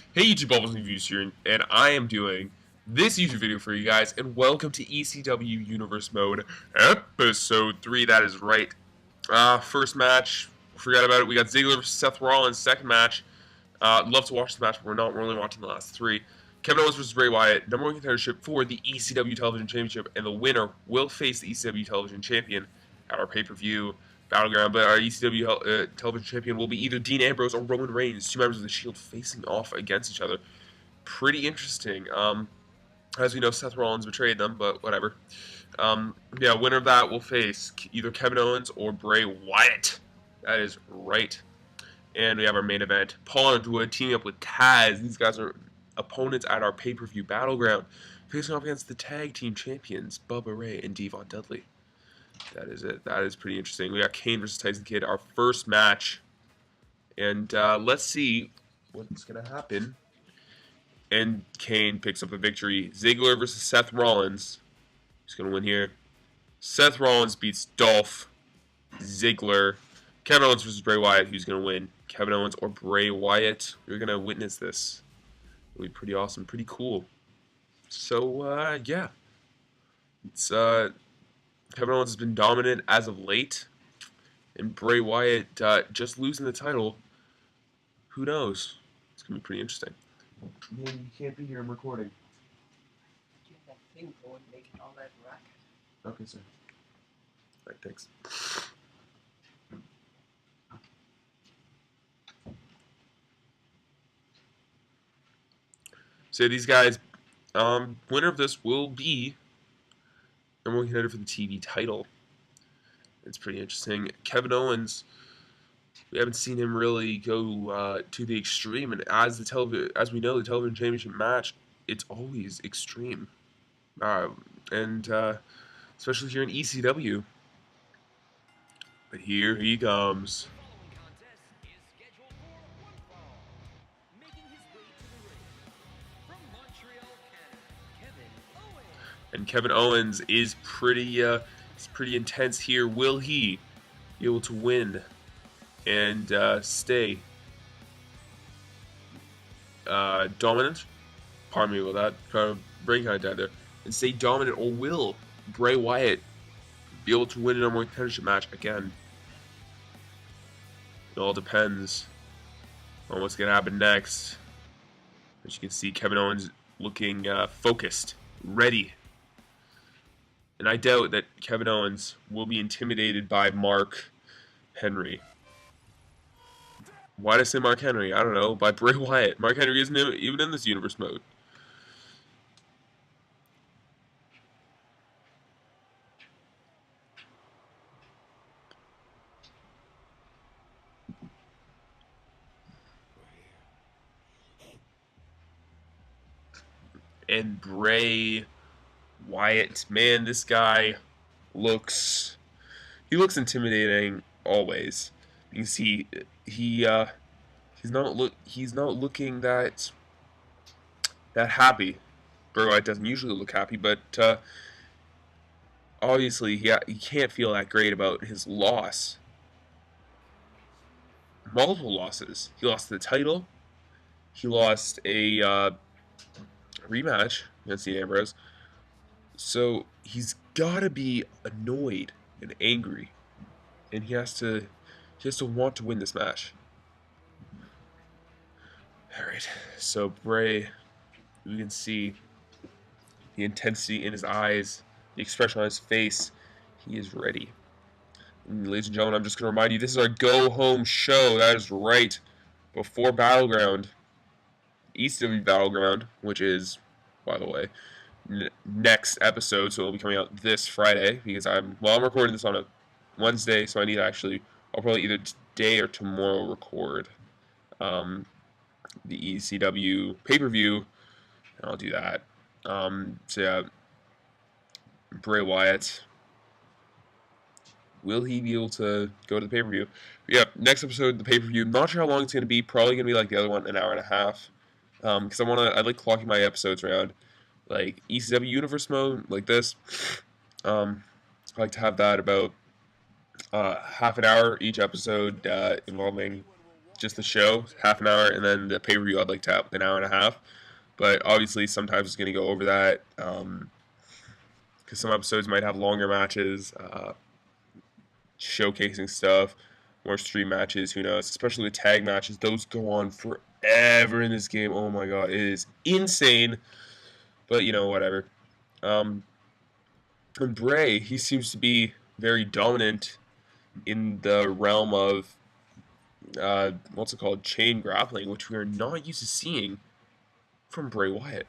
Hey YouTube bubbles and views here, and I am doing this YouTube video for you guys, and welcome to ECW Universe Mode, Episode 3, that is right. First match, forgot about it, we got Ziggler vs. Seth Rollins, second match. Love to watch this match, but we're only watching the last three. Kevin Owens vs. Bray Wyatt, #1 contendership for the ECW Television Championship, and the winner will face the ECW Television Champion at our pay-per-view Battleground. But our ECW Television Champion will be either Dean Ambrose or Roman Reigns, two members of the Shield facing off against each other. Pretty interesting. As we know, Seth Rollins betrayed them, but whatever. Yeah, winner of that will face either Kevin Owens or Bray Wyatt. That is right. And we have our main event, Paul Underwood teaming up with TAZZ. These guys are opponents at our pay-per-view Battleground, facing off against the tag team champions, Bubba Ray and Devon Dudley. That is it. That is pretty interesting. We got Kane versus Tyson Kidd, our first match. And let's see what's going to happen. And Kane picks up the victory. Ziggler versus Seth Rollins. Who's going to win here? Seth Rollins beats Dolph Ziggler. Kevin Owens versus Bray Wyatt. Who's going to win? Kevin Owens or Bray Wyatt? We're going to witness this. It'll be pretty awesome. Pretty cool. So, yeah. It's, Kevin Owens has been dominant as of late. And Bray Wyatt just losing the title. Who knows? It's going to be pretty interesting. Man, you can't be here. I'm recording. Get that thing going, making all that racket. Okay, sir. Alright, thanks. So these guys, winner of this will be #1 contender for the TV title. It's pretty interesting. Kevin Owens, we haven't seen him really go to the extreme, and as we know, the television championship match, it's always extreme, and especially here in ECW. But here he comes. And Kevin Owens is pretty intense here. Will he be able to win and stay dominant? Pardon me about that. Kind of brain kind of died there. And stay dominant, or will Bray Wyatt be able to win a #1 contendership match again? It all depends on what's gonna happen next. As you can see, Kevin Owens looking focused, ready. And I doubt that Kevin Owens will be intimidated by Mark Henry. Why did I say Mark Henry? I don't know. By Bray Wyatt. Mark Henry isn't even in this universe mode. And Bray Wyatt, man, this guy looks intimidating always. You can see he's not looking that happy. Bray Wyatt doesn't usually look happy, but obviously he can't feel that great about his loss. Multiple losses. He lost the title. He lost a rematch against Dean Ambrose. So he's gotta be annoyed and angry, and he has to want to win this match. All right, so Bray, you can see the intensity in his eyes, the expression on his face. He is ready. And ladies and gentlemen, I'm just gonna remind you, this is our go home show. That is right, before Battleground, ECW Battleground, which is, by the way, next episode, so it'll be coming out this Friday, because I'm recording this on a Wednesday, so I need to I'll probably either today or tomorrow record the ECW pay-per-view, and I'll do that. So yeah, Bray Wyatt, will he be able to go to the pay-per-view? Yeah, next episode, the pay-per-view, not sure how long it's going to be, probably going to be like the other one, an hour and a half, because I like clocking my episodes around like ECW Universe Mode, like this. I like to have that about half an hour each episode, involving just the show, half an hour, and then the pay-per-view I'd like to have an hour and a half. But obviously, sometimes it's going to go over that because some episodes might have longer matches, showcasing stuff, more stream matches. Who knows? Especially with tag matches, those go on forever in this game. Oh my god, it is insane. But you know, whatever. And Bray, he seems to be very dominant in the realm of what's it called, chain grappling, which we are not used to seeing from Bray Wyatt.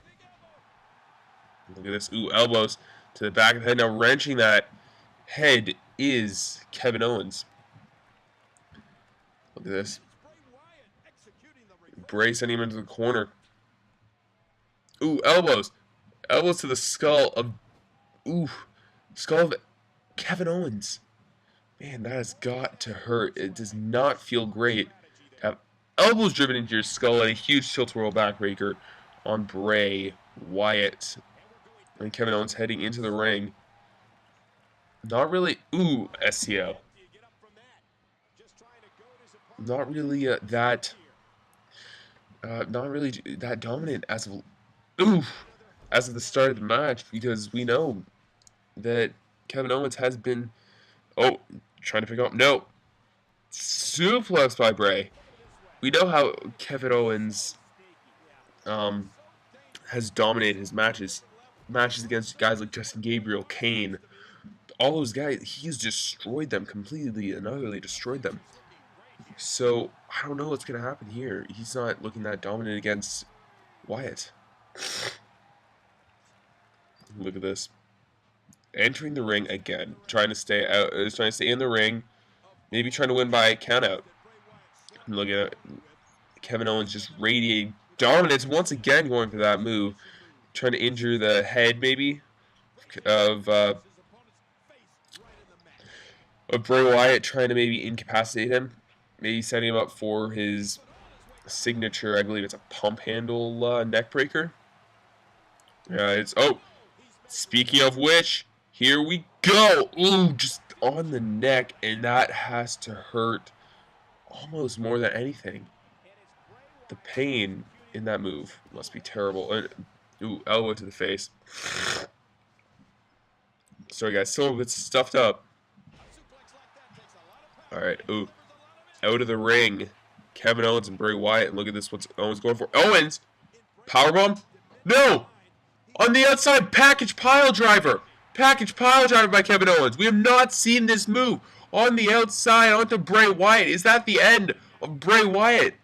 Look at this. Ooh, elbows to the back of the head. Now wrenching that head is Kevin Owens. Look at this. Bray sending him into the corner. Ooh, elbows. Elbows to the skull of Kevin Owens. Man, that has got to hurt. It does not feel great to have elbows driven into your skull and a huge tilt-a-whirl backbreaker on Bray Wyatt. And Kevin Owens heading into the ring. Not really. Ooh, STO. Not really that dominant as of the start of the match, because we know that Kevin Owens has been trying to pick up. No. Suplex by Bray. We know how Kevin Owens has dominated his matches against guys like Justin Gabriel, Kane, all those guys. He's destroyed them completely and utterly destroyed them. So I don't know what's gonna happen here. He's not looking that dominant against Wyatt. Look at this. Entering the ring again, trying to stay in the ring, maybe trying to win by countout. Look at it. Kevin Owens just radiating dominance once again, going for that move, trying to injure the head maybe of Bray Wyatt, trying to maybe incapacitate him, maybe setting him up for his signature. I believe it's a pump handle neck breaker. Speaking of which, here we go. Ooh, just on the neck, and that has to hurt almost more than anything. The pain in that move must be terrible. Ooh, elbow to the face. Sorry guys, still a bit stuffed up. Alright, ooh. Out of the ring. Kevin Owens and Bray Wyatt. And look at this, what's Owens going for. Owens! Powerbomb? No! On the outside, package pile driver. Package pile driver by Kevin Owens. We have not seen this move. On the outside, onto Bray Wyatt. Is that the end of Bray Wyatt?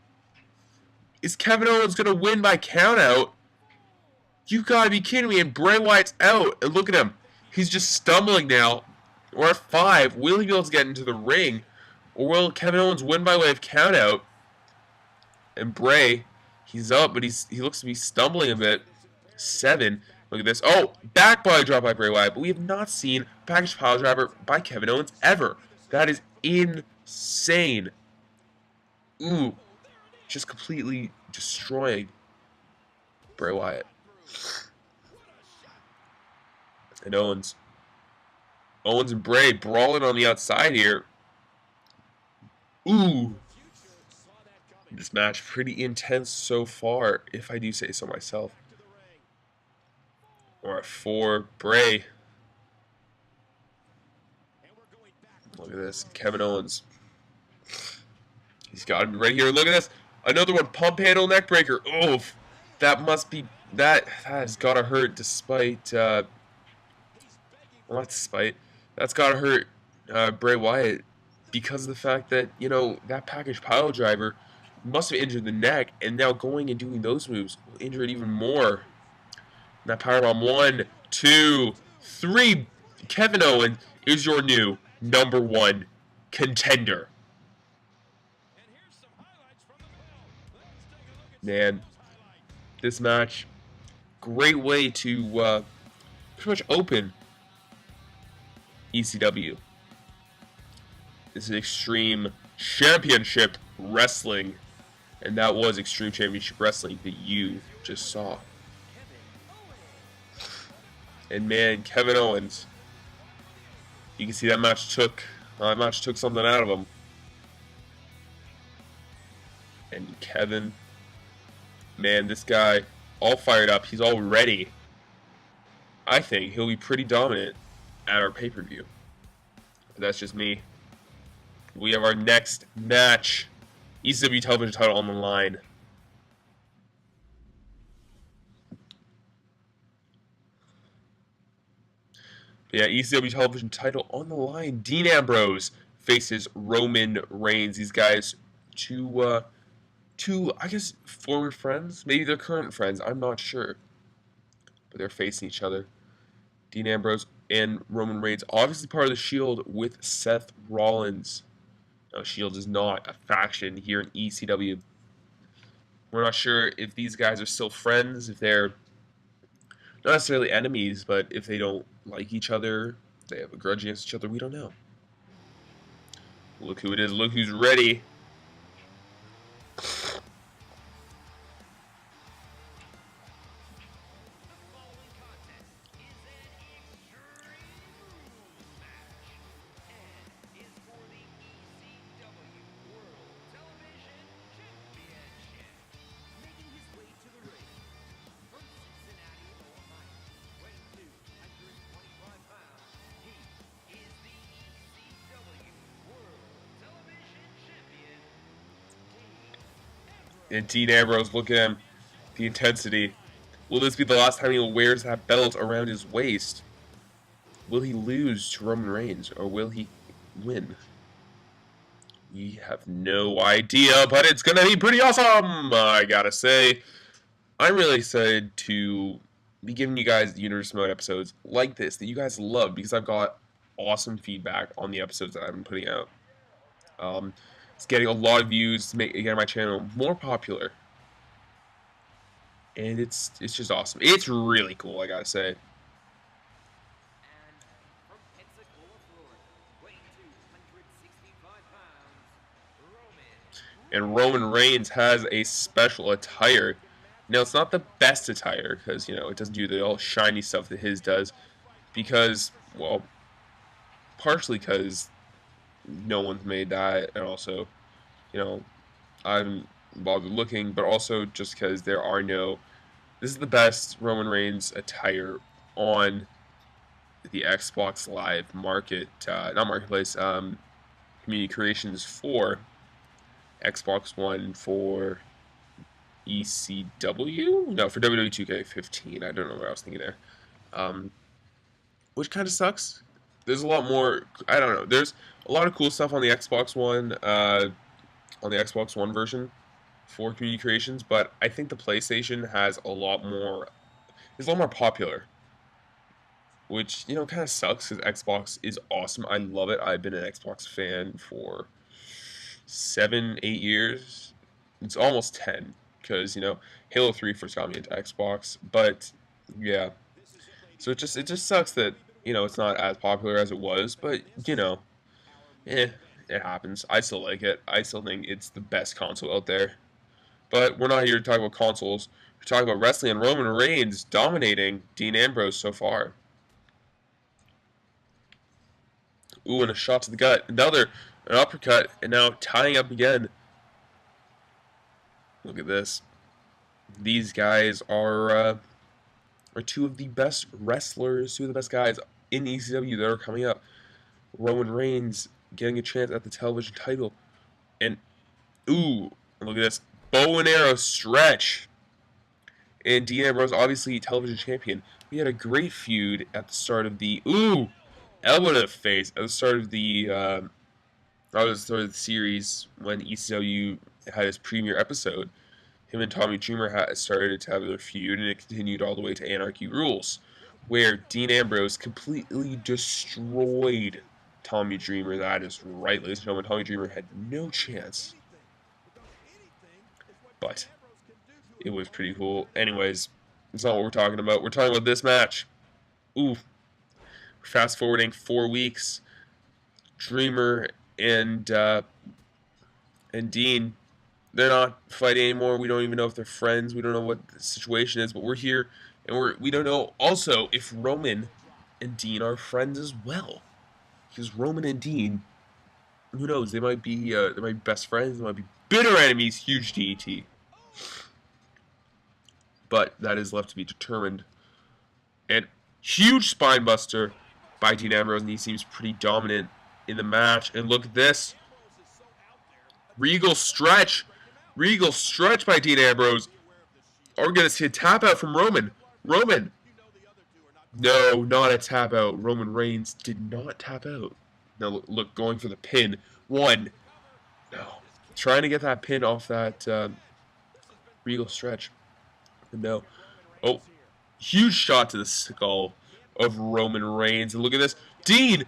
Is Kevin Owens going to win by countout? You gotta be kidding me. And Bray Wyatt's out. And look at him. He's just stumbling now. We're at 5. Will he be able to get into the ring? Or will Kevin Owens win by way of countout? And Bray, he's up, but he looks to be stumbling a bit. 7. Look at this. Oh, back body drop by Bray Wyatt. But we have not seen package pile driver by Kevin Owens ever. That is insane. Ooh. Just completely destroying Bray Wyatt. And Owens and Bray brawling on the outside here. Ooh. This match pretty intense so far, if I do say so myself. Or 4, Bray. Look at this, Kevin Owens. He's got to be right here. Look at this. Another one, pump handle neck breaker. Oof. That must be, that has got to hurt despite, well, not despite, that's got to hurt Bray Wyatt because of the fact that, you know, that package pile driver must have injured the neck, and now going and doing those moves will injure it even more. And that powerbomb, 1, 2, 3. Kevin Owens is your new #1 contender. Man, this match, great way to pretty much open ECW. This is Extreme Championship Wrestling, and that was Extreme Championship Wrestling that you just saw. And man, Kevin Owens, you can see that match took something out of him. And Kevin, man, this guy, all fired up. He's all ready. I think he'll be pretty dominant at our pay-per-view. But that's just me. We have our next match. ECW television title on the line. Yeah, ECW television title on the line. Dean Ambrose faces Roman Reigns. These guys, two, I guess, former friends. Maybe they're current friends. I'm not sure. But they're facing each other. Dean Ambrose and Roman Reigns, obviously part of the Shield with Seth Rollins. Now, Shield is not a faction here in ECW. We're not sure if these guys are still friends, if they're not necessarily enemies, but if they don't like each other, they have a grudge against each other, we don't know. Look who it is, look who's ready. And Dean Ambrose, look at him, the intensity. Will this be the last time he wears that belt around his waist? Will he lose to Roman Reigns, or will he win? We have no idea, but it's going to be pretty awesome, I gotta say. I'm really excited to be giving you guys the Universe Mode episodes like this that you guys love, because I've got awesome feedback on the episodes that I've been putting out. It's getting a lot of views to make, again, my channel more popular. And it's just awesome. It's really cool, I gotta say. And Roman Reigns has a special attire. Now, it's not the best attire, because, you know, it doesn't do the all shiny stuff that his does. Because, well, partially because no one's made that, and also, you know, I haven't bothered looking, but also just because there are no... This is the best Roman Reigns attire on the Xbox Live market, not marketplace, community creations for Xbox One, for ECW? No, for WWE 2K15. I don't know what I was thinking there. Which kind of sucks. There's a lot more, I don't know, there's a lot of cool stuff on the Xbox One, version for community creations, but I think the PlayStation has a lot more, is a lot more popular, which, you know, kind of sucks, because Xbox is awesome. I love it. I've been an Xbox fan for 7, 8 years. It's almost 10, because, you know, Halo 3 first got me into Xbox, but, yeah. So it just sucks that, you know, it's not as popular as it was, but, you know, it happens. I still like it. I still think it's the best console out there. But we're not here to talk about consoles. We're talking about wrestling, and Roman Reigns dominating Dean Ambrose so far. Ooh, and a shot to the gut. Another, an uppercut, and now tying up again. Look at this. These guys are two of the best wrestlers, two of the best guys in ECW that are coming up. Roman Reigns getting a chance at the television title. And, ooh, look at this. Bow and arrow stretch. And Dean Ambrose, obviously television champion. We had a great feud at the start of the, ooh, elbow to the face at the start of the series when ECW had its premiere episode. Him and Tommy Dreamer started to have their feud, and it continued all the way to Anarchy Rules, where Dean Ambrose completely destroyed Tommy Dreamer. That is right, ladies and gentlemen. Tommy Dreamer had no chance. But it was pretty cool. Anyways, that's not what we're talking about. We're talking about this match. Ooh. Fast forwarding 4 weeks. Dreamer and Dean, they're not fighting anymore. We don't even know if they're friends. We don't know what the situation is, but we're here, and we don't know also if Roman and Dean are friends as well. Because Roman and Dean, who knows? They might be best friends. They might be Bitter enemies, huge DET. But that is left to be determined. And huge spine buster by Dean Ambrose, and he seems pretty dominant in the match. And look at this. Regal stretch. Regal stretch by Dean Ambrose. Are we going to see a tap out from Roman? Roman. No, not a tap out. Roman Reigns did not tap out. Now look, going for the pin. One. No. Trying to get that pin off that Regal stretch. No. Oh. Huge shot to the skull of Roman Reigns. And look at this. Dean.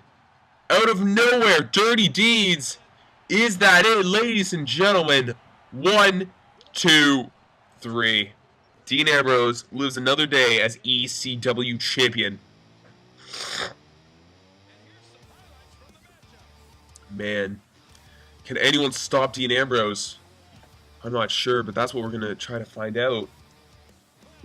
Out of nowhere. Dirty Deeds. Is that it, ladies and gentlemen? 1, 2, 3. Dean Ambrose lives another day as ECW champion. Man, can anyone stop Dean Ambrose? I'm not sure, but that's what we're going to try to find out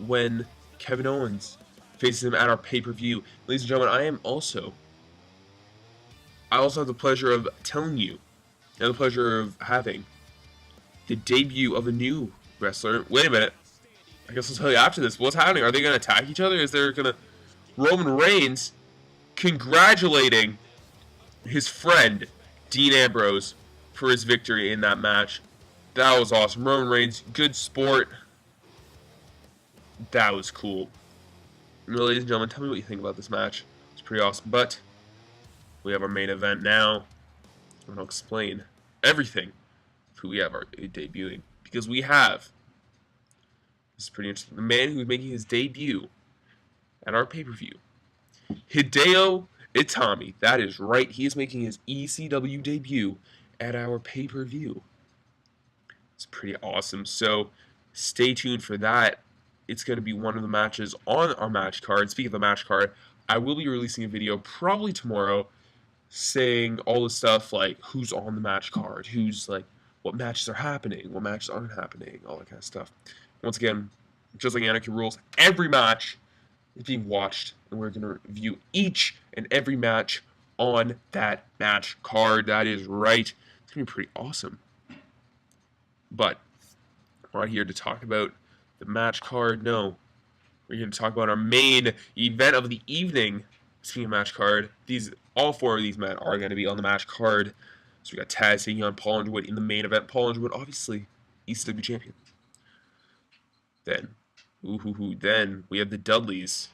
when Kevin Owens faces him at our pay-per-view. Ladies and gentlemen, I also have the pleasure of telling you, and the pleasure of having the debut of a new wrestler. Wait a minute. I guess I'll tell you after this. What's happening? Are they going to attack each other? Is there going to... Roman Reigns congratulating his friend, Dean Ambrose, for his victory in that match. That was awesome. Roman Reigns, good sport. That was cool. Ladies and gentlemen, tell me what you think about this match. It's pretty awesome. But we have our main event now. And I'll explain everything of who we have debuting. Because we have... This is pretty interesting. The man who's making his debut at our pay-per-view, Hideo Itami. That is right. He is making his ECW debut at our pay-per-view. It's pretty awesome. So stay tuned for that. It's going to be one of the matches on our match card. Speaking of the match card, I will be releasing a video probably tomorrow saying all the stuff like who's on the match card, who's like, what matches are happening, what matches aren't happening, all that kind of stuff. Once again, just like Anarchy Rules, every match is being watched, and we're going to review each and every match on that match card. That is right. It's going to be pretty awesome. But we're not here to talk about the match card. No. We're here to talk about our main event of the evening. Speaking of match card, all 4 of these men are going to be on the match card. So we got TAZZ taking on Paul Underwood in the main event. Paul Underwood, obviously, ECW champion. Then we have the Dudleys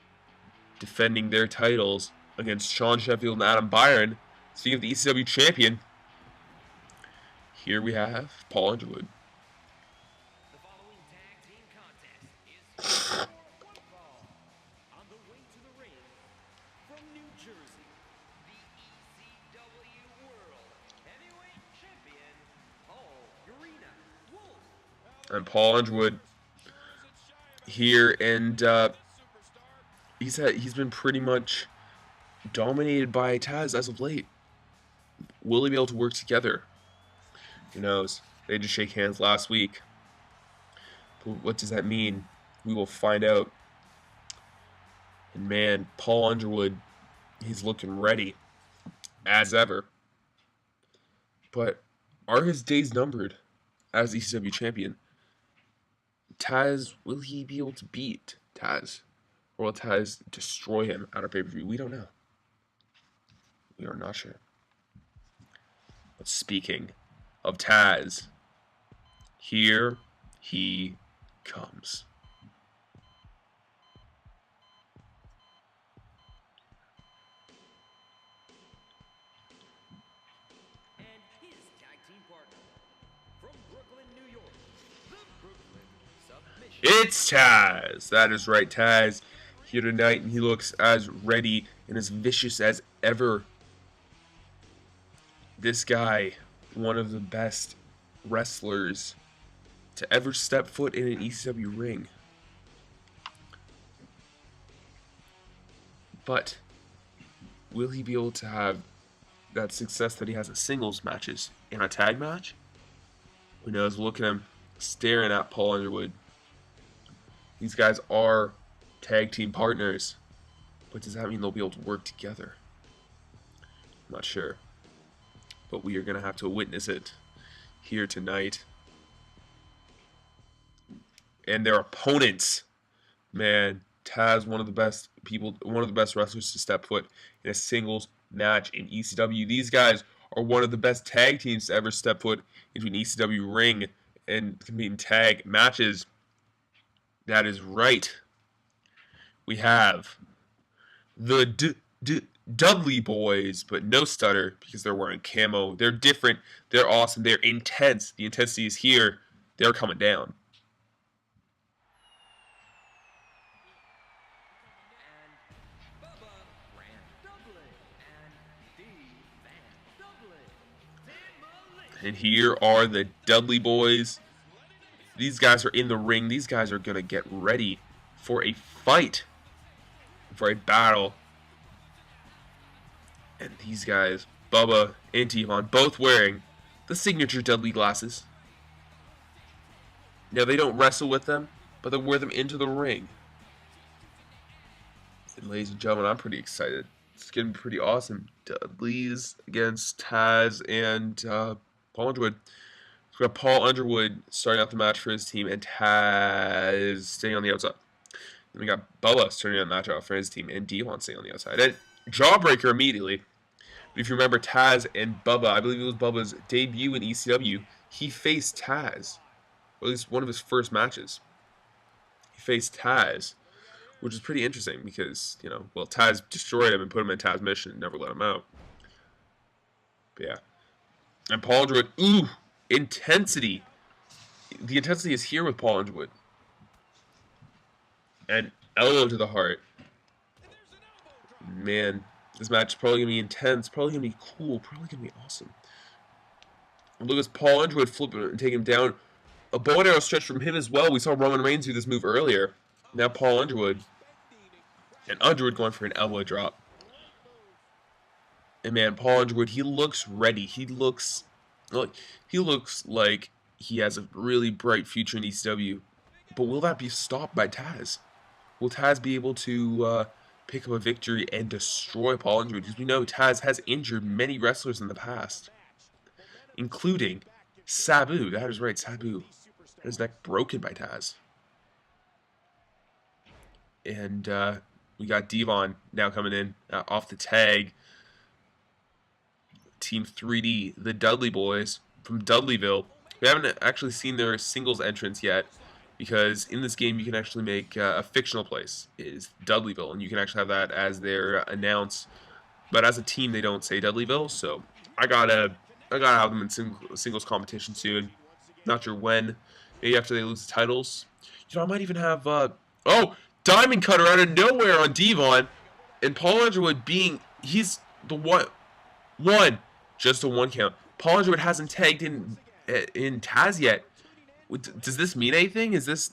defending their titles against Sean Sheffield and Adam Byron. Speaking of the ECW champion, here we have Paul Underwood. The following tag team contest is on the way to the ring from New Jersey, the ECW World Heavyweight Champion, Paul Wolf. And Paul Underwood here, and he's been pretty much dominated by TAZZ as of late. Will they be able to work together? Who knows? They just shake hands last week. But what does that mean? We will find out. And man, Paul Underwood, he's looking ready as ever. But are his days numbered as ECW champion? TAZZ, will he be able to beat TAZZ? Or will TAZZ destroy him at our pay-per-view? We don't know. We are not sure. But speaking of TAZZ, here he comes. And his tag team partner from Brooklyn, New York, the Brooklyn Submission. It's TAZZ. That is right, TAZZ here tonight, and he looks as ready and as vicious as ever. This guy, one of the best wrestlers to ever step foot in an ECW ring. But will he be able to have that success that he has in singles matches in a tag match? Who knows? Look at him staring at Paul Underwood. These guys are tag team partners, but does that mean they'll be able to work together? I'm not sure, but we are going to have to witness it here tonight. and their opponents. Man, Taz, one of the best people, one of the best wrestlers to step foot in a singles match in ECW. These guys are one of the best tag teams to ever step foot into an ECW ring and compete in tag matches. That is right. We have the Dudley Boyz, but no stutter because they're wearing camo. They're different. They're awesome. They're intense. The intensity is here. They're coming down. And here are the Dudley Boyz. These guys are in the ring. These guys are going to get ready for a fight, for a battle. And these guys, Bubba and Devon, both wearing the signature Dudley glasses. Now, they don't wrestle with them, but they wear them into the ring. And ladies and gentlemen, I'm pretty excited. It's going to be pretty awesome. Dudley's against Taz and Paul Underwood. So we got Paul Underwood starting out the match for his team, and Taz staying on the outside. Then we got Bubba starting out the match out for his team, and Devon staying on the outside. And Jawbreaker immediately. If you remember Taz and Bubba, I believe it was Bubba's debut in ECW, he faced Taz. Or at least one of his first matches. He faced Taz, which is pretty interesting because, you know, well, Taz destroyed him and put him in Taz mission and never let him out. But yeah. And Paul Underwood, ooh, intensity. The intensity is here with Paul Underwood. And elbow to the heart. Man, this match is probably going to be intense, probably going to be cool, probably going to be awesome. And look at Paul Underwood flipping and taking him down. A bow and arrow stretch from him as well. We saw Roman Reigns do this move earlier. Now Paul Underwood. And Underwood going for an elbow drop. And man, Paul Underwood, he looks ready. He looks like he has a really bright future in ECW. But will that be stopped by Taz? Will Taz be able to pick up a victory and destroy Paul Underwood? Because we know Taz has injured many wrestlers in the past, including Sabu. That is right, Sabu. Had his neck broken by Taz. And we got Devon now coming in off the tag. Team 3D, the Dudley Boyz from Dudleyville. We haven't actually seen their singles entrance yet, because in this game you can actually make a fictional place is Dudleyville, and you can actually have that as their announce. But as a team, they don't say Dudleyville, so I gotta have them in singles competition soon. Not sure when. Maybe after they lose the titles. You know, I might even have Diamond Cutter out of nowhere on Devon, and Paul Underwood he's the one. Just a one count. Paul Underwood hasn't tagged in Taz yet. Does this mean anything? Is this...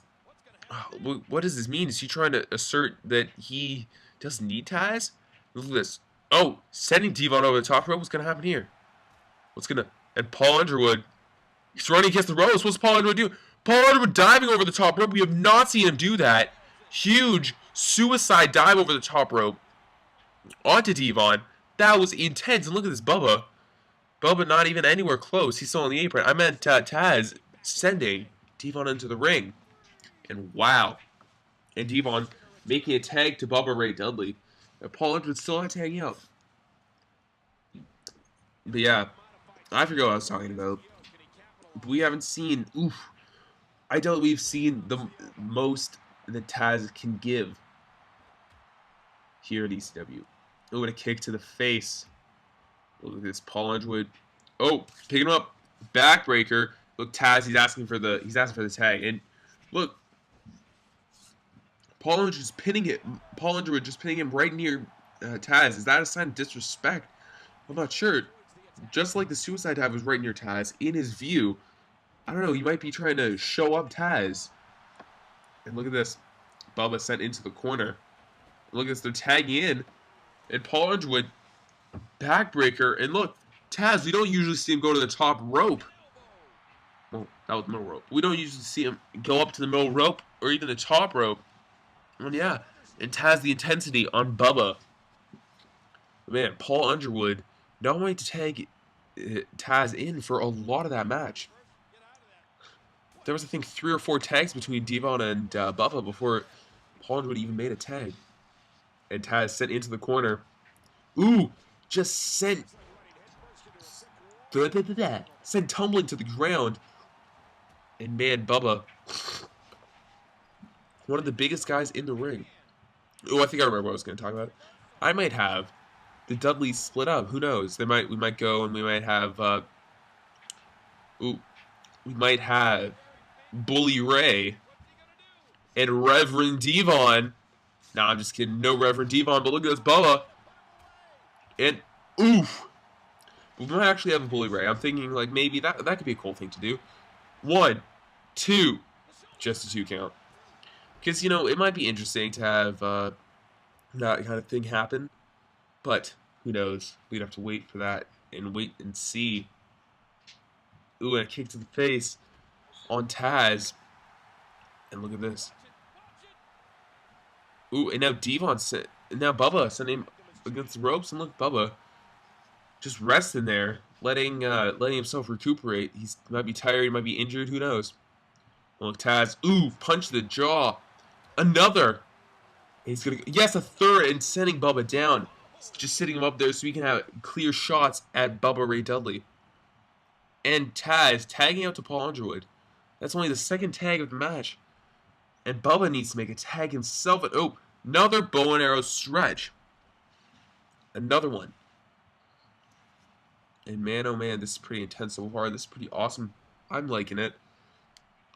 what does this mean? Is he trying to assert that he doesn't need Taz? Look at this. Oh, sending Devon over the top rope. What's going to happen here? And Paul Underwood, he's running against the ropes. What's Paul Underwood do? Paul Underwood diving over the top rope. We have not seen him do that. Huge suicide dive over the top rope onto Devon. That was intense. And look at this Bubba. Bubba not even anywhere close. He's still on the apron. I meant Taz sending Devon into the ring. And wow. And Devon making a tag to Bubba Ray Dudley. And Paul Underwood still not tagging out. But yeah, I forgot what I was talking about. We haven't seen... I doubt we've seen the most that Taz can give here at ECW. Oh, and a kick to the face. Look at this, Paul Underwood. Oh, picking him up, backbreaker. Look, Taz, he's asking for the tag, and look, Paul Underwood just pinning him right near Taz. Is that a sign of disrespect? I'm not sure. Just like the suicide dive was right near Taz, in his view, I don't know. He might be trying to show up Taz. And look at this, Bubba sent into the corner. Look at this, they're tagging in. And Paul Underwood, backbreaker. And look, Taz, we don't usually see him go to the top rope. Well, that was the middle rope. We don't usually see him go up to the middle rope or even the top rope. And yeah, and Taz, the intensity on Bubba. Man, Paul Underwood not wanting to tag Taz in for a lot of that match. there was, I think, 3 or 4 tags between Devon and Bubba before Paul Underwood even made a tag. And Taz sent into the corner. Ooh, just sent tumbling to the ground. And man, Bubba, one of the biggest guys in the ring. Oh, I think I remember what I was going to talk about. I might have the Dudleys split up. Who knows? We might go and we might have. We might have Bully Ray and Reverend Devon. Nah, I'm just kidding. No Reverend Devon, but look at this Bubba. And oof. We might actually have a Bully Ray. I'm thinking like maybe that could be a cool thing to do. 1, 2, just a 2 count. Because, you know, it might be interesting to have that kind of thing happen. But, who knows? We'd have to wait for that and wait and see. Ooh, and a kick to the face on Taz. And look at this. Ooh, and now Bubba sent him against the ropes. And look, Bubba just resting there, letting himself recuperate. He might be tired, he might be injured, who knows? Look, Taz, ooh, punch to the jaw. Another. He's gonna, yes, a third, and sending Bubba down. Just sitting him up there so he can have clear shots at Bubba Ray Dudley. And Taz tagging out to Paul Underwood. That's only the 2nd tag of the match. And Bubba needs to make a tag himself. And, oh, another bow and arrow stretch. Another one. And man, oh man, this is pretty intense so far. This is pretty awesome. I'm liking it.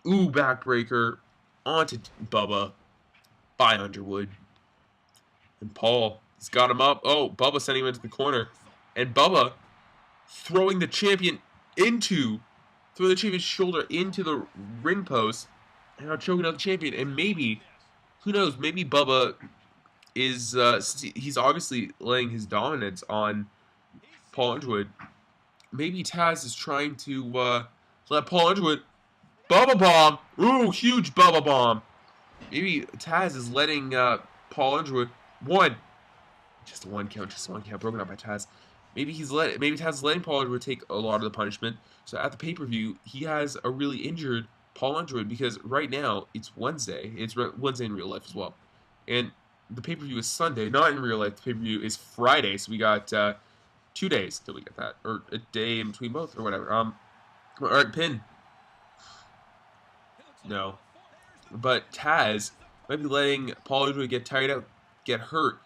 Ooh, backbreaker onto Bubba by Underwood. And Paul, he's got him up. Oh, Bubba sending him into the corner. And Bubba throwing the champion's shoulder into the ring post. And now choking out the champion. And maybe, who knows, maybe Bubba is, he's obviously laying his dominance on Paul Underwood. Maybe Taz is trying to let Paul Underwood Bubba bomb. Ooh, huge Bubba bomb. Maybe Taz is letting Paul Underwood just a one count, broken up by Taz. Maybe Taz is letting Paul Underwood take a lot of the punishment. So at the pay-per-view, he has a really injured Paul Underwood because right now it's Wednesday. It's Wednesday in real life as well, and the pay-per-view is Sunday, not in real life. The pay-per-view is Friday, so we got 2 days till we get that, or a day in between both, or whatever. All right, pin. No, but Taz might be letting Paul Underwood get tired out, get hurt,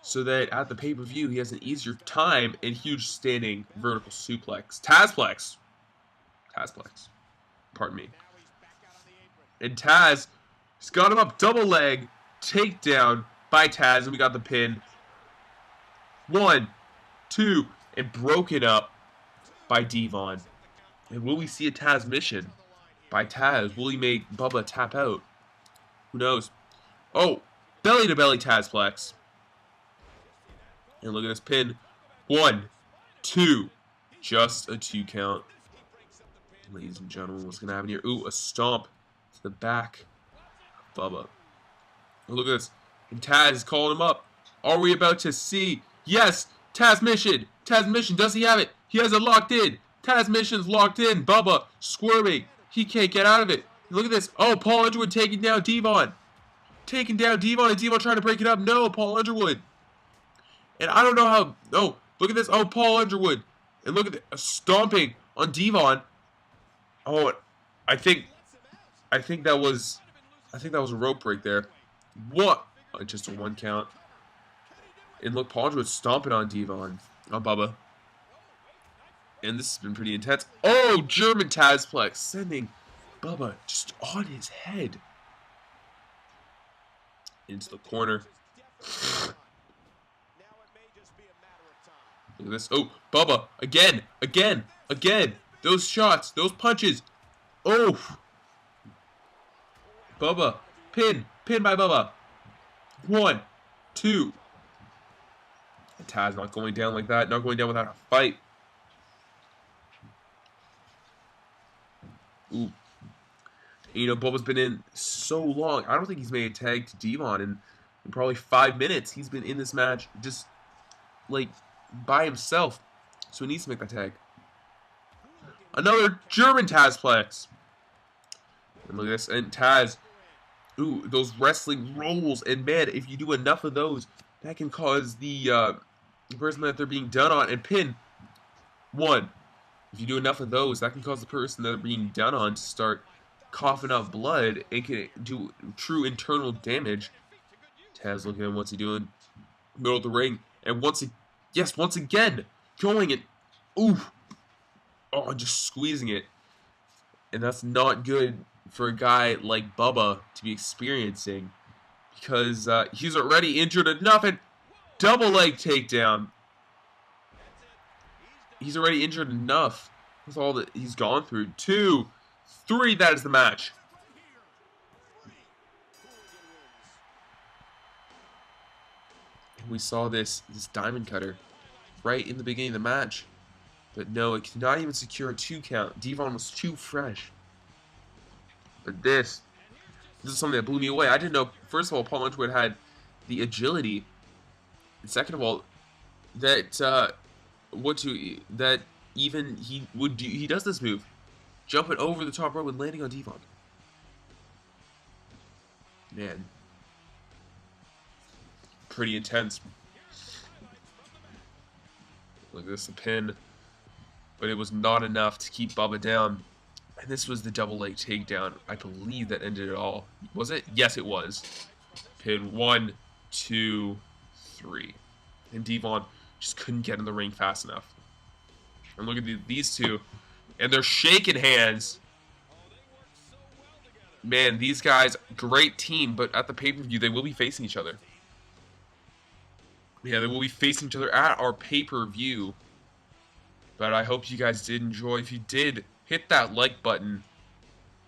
so that at the pay-per-view he has an easier time and huge standing vertical suplex. Tazplex. Pardon me. And Taz has got him up, double leg takedown by Taz, and we got the pin. 1, 2, and broken up by Devon. And will we see a Taz mission by Taz? Will he make Bubba tap out? Who knows? Oh, belly to belly Tazplex. And look at this pin. 1, 2, just a 2 count. Ladies and gentlemen, what's going to happen here? Ooh, a stomp to the back of Bubba. And look at this. And Taz is calling him up. Are we about to see? Yes, Taz mission. Taz mission. Does he have it? He has it locked in. Taz mission's locked in. Bubba squirming. He can't get out of it. Look at this. Oh, Paul Underwood taking down Devon. Taking down Devon, and Devon trying to break it up. No, Paul Underwood. And I don't know how. Oh, look at this. Oh, Paul Underwood. And look at the stomping on Devon. Oh, I think that was a rope break there. What? Oh, just a 1 count. And look, Paul Underwood stomping on Devon, on Bubba. And this has been pretty intense. Oh, German Tazplex sending Bubba just on his head into the corner. Look at this. Oh, Bubba again. Those shots, those punches. Oh, Bubba pin by Bubba. 1, 2. And Taz not going down like that. Not going down without a fight. Ooh. You know, Bubba's been in so long. I don't think he's made a tag to Devon in probably 5 minutes. He's been in this match just, like, by himself. So he needs to make that tag. Another German Tazplex. And look at this. And Taz. Ooh, those wrestling rolls. And man, if you do enough of those, that can cause the person that they're being done on and pin. One. If you do enough of those, that can cause the person that they're being done on to start coughing up blood. It can do true internal damage. Taz, look at him. What's he doing? Middle of the ring. And once again, going and ooh. Oh, just squeezing it. And that's not good for a guy like Bubba to be experiencing, because he's already injured enough. And double leg takedown. He's already injured enough with all that he's gone through. 2, 3, that is the match. We saw this diamond cutter right in the beginning of the match. But no, it could not even secure a 2 count. Devon was too fresh. But this is something that blew me away. I didn't know, first of all, Paul Underwood had the agility. And second of all, that even he does this move. Jumping over the top rope and landing on Devon. Man. Pretty intense. Look at this, the pin. But it was not enough to keep Bubba down. And this was the double leg takedown. I believe that ended it all. Was it? Yes, it was. Pin 1, 2, 3. And Devon just couldn't get in the ring fast enough. And look at these two. And they're shaking hands. Man, these guys, great team. But at the pay-per-view, they will be facing each other. Yeah, they will be facing each other at our pay-per-view. But I hope you guys did enjoy. If you did, hit that like button.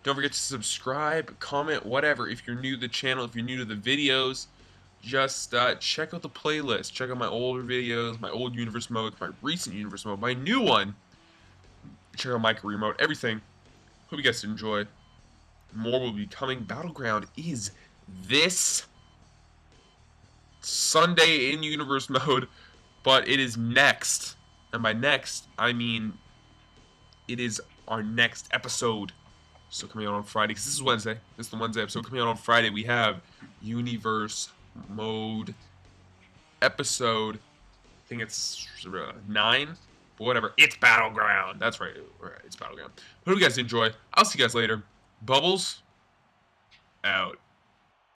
Don't forget to subscribe, comment, whatever. If you're new to the channel, if you're new to the videos, just check out the playlist. Check out my older videos, my old Universe Mode, my recent Universe Mode, my new one. Check out my career mode, everything. Hope you guys did enjoy. More will be coming. Battleground is this Sunday in Universe Mode, but it is next. And by next, I mean it is our next episode. So coming out on Friday, because this is Wednesday. This is the Wednesday episode. Coming out on Friday, we have Universe Mode episode. I think it's 9, but whatever. It's Battleground. That's right. It's Battleground. Hope you guys enjoy. I'll see you guys later. Bubbles out.